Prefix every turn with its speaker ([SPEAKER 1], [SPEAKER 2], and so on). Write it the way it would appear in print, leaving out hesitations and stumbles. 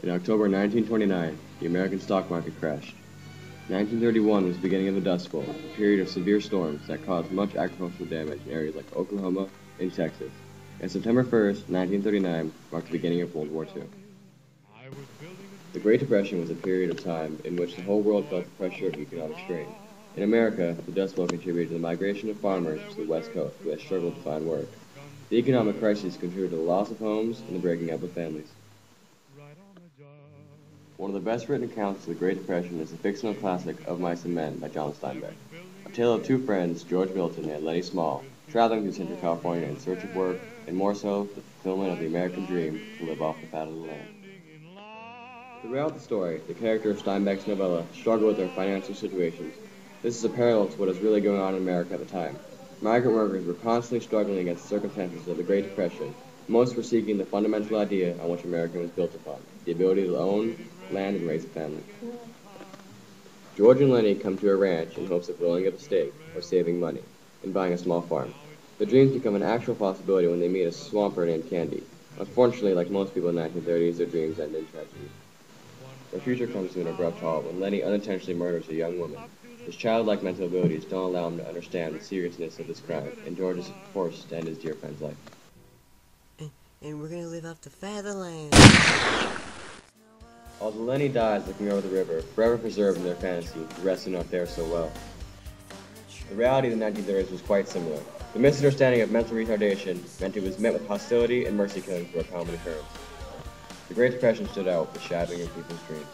[SPEAKER 1] In October 1929, the American stock market crashed. 1931 was the beginning of the Dust Bowl, a period of severe storms that caused much agricultural damage in areas like Oklahoma and Texas. And September 1st, 1939, marked the beginning of World War II. The Great Depression was a period of time in which the whole world felt the pressure of economic strain. In America, the Dust Bowl contributed to the migration of farmers to the West Coast who had struggled to find work. The economic crisis contributed to the loss of homes and the breaking up of families. One of the best written accounts of the Great Depression is the fictional classic Of Mice and Men by John Steinbeck, a tale of two friends, George Milton and Lenny Small, traveling through Central California in search of work, and more so, the fulfillment of the American dream to live off the fat of the land. Throughout the story, the character of Steinbeck's novella struggle with their financial situations. This is a parallel to what is really going on in America at the time. Migrant workers were constantly struggling against the circumstances of the Great Depression. Most were seeking the fundamental idea on which America was built upon, the ability to own land and raise a family. George and Lenny come to a ranch in hopes of rolling up a stake, or saving money, and buying a small farm. Their dreams become an actual possibility when they meet a swamper named Candy. Unfortunately, like most people in the 1930s, their dreams end in tragedy. Their future comes to an abrupt halt when Lenny unintentionally murders a young woman. His childlike mental abilities don't allow him to understand the seriousness of this crime, and George is forced to end his dear friend's life.
[SPEAKER 2] And we're gonna live off the fat of the land.
[SPEAKER 1] Although Lenny dies looking over the river, forever preserved in their fantasy, the rest do not fare so well. The reality of the 1930s was quite similar. The misunderstanding of mental retardation meant it was met with hostility and mercy killings were a common occurrence. The Great Depression stood out with shattering of people's dreams.